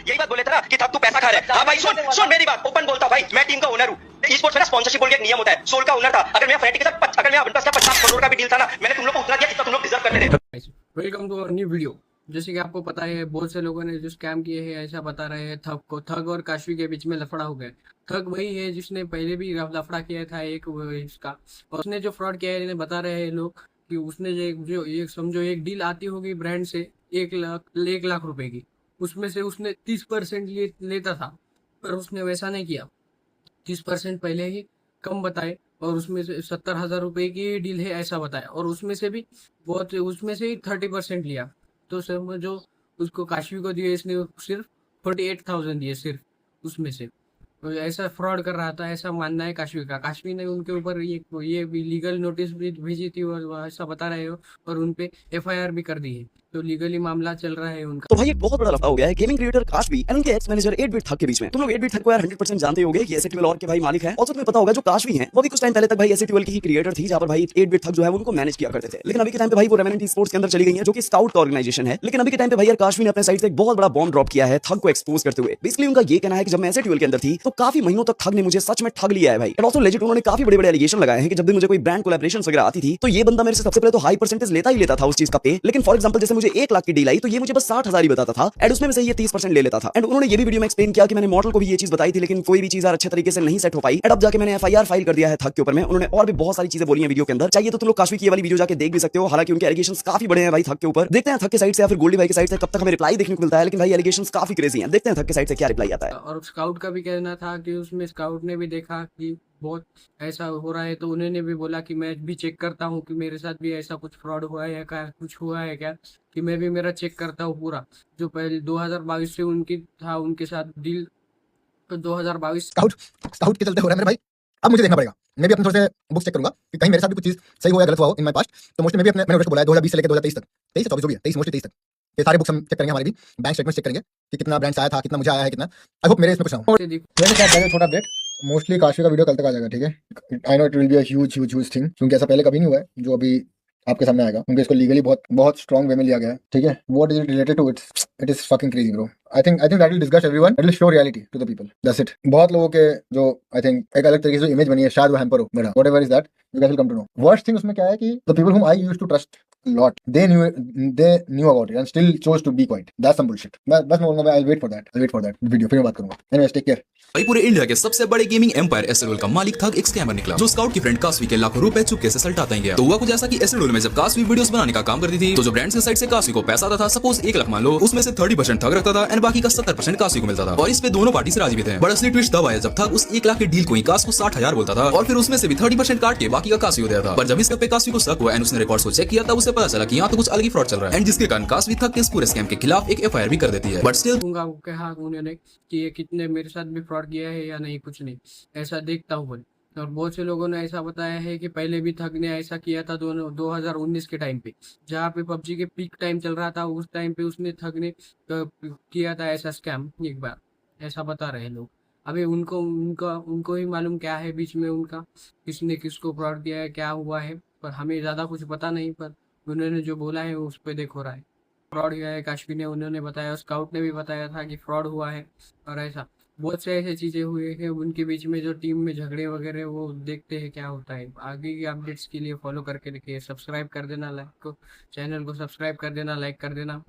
यही बात बोले थे ना कि थक तू पैसा खा रहा है। हाँ भाई सुन मेरी बात, ओपन बोलता हूँ भाई, मैं टीम का ओनर हूँ। ई स्पोर्ट्स में ना स्पॉन्सरशिप बोल के एक नियम होता है, सोल का ओनर था। अगर मैं फैनेटिक के साथ अगर मैं अपने पास 50 करोड़ का भी डील था ना, मैंने तुम लोग को उतना दिया जितना तुम लोग डिजर्व करते थे। Welcome to our new video. जैसे कि आपको पता है, बहुत से लोगों ने जो स्कैम किए हैं ऐसा बता रहे हैं थग को। थग और काशवी के बीच में लफड़ा हो गया। थग वही है जिसने पहले भी लफड़ा किया था एक इसका, और उसने जो फ्रॉड किया है इन्हें बता रहे हैं लोग कि उसने जो एक समझो एक डील आती होगी ब्रांड से 1 लाख रुपए की, उसमें से उसने 30% लेता था, पर उसने वैसा नहीं किया। 30% पहले ही कम बताए और उसमें से 70,000 रुपए की डील है ऐसा बताया, और उसमें से ही 30% लिया। तो समझो उसको काशवी को दिए इसने सिर्फ 48,000 दिए सिर्फ उसमें से। तो ऐसा फ्रॉड कर रहा था, ऐसा मानना है काशवी का। काशवी ने उनके ऊपर ये भी लीगल नोटिस भी भेजी थी और वो ऐसा बता रहे हो, और उनपे एफआईआर भी कर दी है। तो लीगली मामला चल रहा है उनका। तो भाई एक बहुत बड़ा लफड़ा हो गया है गेमिंग क्रिएटर काशवी एंड उनके एक्स मैनेजर 8 बिट थक के बीच में। तुम लोग 8 बिट थक को यार 100% जानते होगे कि एसएटीएल और के भाई मालिक हैं। और तुम्हें पता होगा जो काशवी हैं वो भी कुछ टाइम पहले तक भाई एसएटीएल की ही क्रिएटर थी, जहां पर भाई 8 बिट थक जो है वो उनको मैनेज किया करते थे। लेकिन अभी के टाइम पे भाई वो रेवेनेंट स्पोर्ट्स के अंदर चली गई है, जो कि स्काउट का ऑर्गेनाइजेशन है। लेकिन अभी के टाइम पे भाई यार काशवी ने अपने साइड से एक बहुत बड़ा बॉम्ब ड्रॉप किया है थग को एक्सपोज करते हुए। बेसिकली उनका ये कहना है कि जब मैं एसएटीएल के अंदर थी तो काफी महीनों तक थग ने मुझे सच में ठग लिया है भाई। एंड ऑल्सो लेजिट उन्होंने काफी बड़े बड़े एलिगेशन लगाए हैं कि जब भी मुझे कोई ब्रांड कोलैबोरेशन वगैरह आती थी तो ये बंदा मेरे से सबसे पहले तो हाई परसेंटेज लेता ही लेता था उस चीज का पे। लेकिन फॉर एग्जांपल जैसे मुझे 1 लाख की डील आई तो ये मुझे बस 60,000 ही बताता था, एंड उसमें से ये 30% ले लेता था। एंड उन्होंने ये भी वीडियो में एक्सप्लेन किया कि मैंने मॉडल को भी ये चीज बताई थी, लेकिन कोई भी चीज अच्छे तरीके से नहीं सेट हो पाई। एंड अब जाके मैंने एफआईआर फाइल कर दिया है थग के ऊपर में। उन्होंने और भी बहुत सारी चीजें बोली हैं वीडियो के अंदर, चाहिए तो तुम लोग काशवी की ये वाली वीडियो जाके देख भी सकते हो। हालांकि उनके एलिगेशंस काफी बड़े हैं भाई थग के ऊपर। देखते हैं थग के साइड से या फिर गोल्डी भाई के साइड से कब तक हमें रिप्लाई देखने को मिलता है। लेकिन भाई एलिगेशंस काफी क्रेजी हैं, देखते हैं थग के साइड से क्या रिप्लाई आता है। और स्काउट का भी कहना था कि उसमें स्काउट ने भी देखा कि बहुत ऐसा हो रहा है, तो उन्होंने भी बोला कि मैं भी चेक करता हूँ कि मेरे साथ भी ऐसा कुछ फ्रॉड हुआ है या क्या कुछ हुआ है क्या, कि मैं भी मेरा चेक करता हूँ पूरा। जो पहले 2022 से उनकी था उनके साथ डील, तो 2022 स्काउट स्काउट के चलते हो रहा है मेरे भाई। अब मुझे देखना पड़ेगा, मैं भी अपने थोड़े से बुक्स चेक करूंगा कि कहीं मेरे साथ भी कुछ चीज सही हो या गलत हुआ हो इन माय पास्ट। तो मोस्टली मैं भी मैंने बोला है 2020 से लेकर 2023 तक, 23 से 24 जो भी है, 23 मोस्टली 23 तक ये सारे बुक्स हम चेक करेंगे। हमारे भी बैंक स्टेटमेंट चेक करेंगे कि कितना ब्रांड्स आया था, कितना मुझे आया है, कितना। आई होप मेरे इसमें कुछ ना हो। मैंने क्या पहले छोटा अपडेट, मोस्टली काशवी का वीडियो कल तक आ जाएगा, ठीक है। I know it will be a huge thing, क्योंकि ऐसा पहले कभी नहीं हुआ है जो अभी आपके सामने आएगा, क्योंकि इसको लीगली बहुत बहुत स्ट्रॉन्ग वे में लिया गया है, ठीक है। What is it related to? It is fucking crazy bro. I think that will disgust everyone, that will show reality to the people, that's it. बहुत लोगों के जो आई थिंक एक अलग तरीके से इमेज बनी है, शायद वो हैम्पर हो मेरा, whatever is that, you guys will come to know. Worst thing उसमें क्या है कि the people whom I used to trust lot they knew about it and still chose to be quiet. That's some bullshit. बस मैं बोलूंगा, I'll wait for that video, फिर मैं बात करूंगा। anyways take care। भाई पूरे इंडिया के सबसे बड़े गेमिंग एम्पायर एसएलओएल का मालिक थग एक स्कैमर निकला, जो स्काउट की फ्रेंड काशवी के लाखों रुपए चुपके से सल्टाता ही गया। तो हुआ कुछ ऐसा कि एसएलओएल में जब काशवी वीडियोस बनाने का काम करती थी, तो जो ब्रांड्स के साइड से काशवी को पैसा आता था, सपोज 1 लाख मान लो, उसमें से 30% थग रखता था एंड बाकी का 70% काशवी को मिलता था। और इस पे दोनों पार्टी से राजी भी थे। बड़ा असली ट्विस्ट तब आया जब थग उस 1 लाख की डील को ही काश को 60,000 बोलता था, और फिर उसमें से भी 30% काट के बाकी का काशवी को देता था। पर जब इस पे काशवी को शक हुआ एंड उसने रिकॉर्ड्स को चेक किया, तब उसे पता चला कि यहाँ तो कुछ अलग ही फ्रॉड चल रहा है, एंड जिसके कारण काशवी थग के इस पूरे स्कैम के खिलाफ एक एफआईआर भी कर देती है। बट स्टिल कहा उन्होंने कि ये कितने मेरे साथ भी फ्रॉड किया है या नहीं, कुछ नहीं ऐसा देखता हूँ। और बहुत से लोगों ने ऐसा बताया है कि पहले भी थग ने ऐसा किया था 2019 के टाइम पे, जहाँ पे पबजी के पीक टाइम चल रहा था, उस टाइम पे उसने थग ने किया था ऐसा स्कैम एक बार, ऐसा बता रहे लोग। अभी उनको ही मालूम क्या है बीच में उनका, किसने किसको फ्रॉड किया है, क्या हुआ है, पर हमें ज़्यादा कुछ पता नहीं। पर उन्होंने जो बोला है उस पर देखो रहा है फ्रॉड हुआ है। काशवी ने उन्होंने बताया, स्काउट ने भी बताया था कि फ्रॉड हुआ है, और ऐसा बहुत से ऐसे चीज़ें हुई है उनके बीच में, जो टीम में झगड़े वगैरह, वो देखते हैं क्या होता है। आगे की अपडेट्स के लिए फॉलो करके रखिए, सब्सक्राइब कर देना, चैनल को सब्सक्राइब कर देना, लाइक कर देना।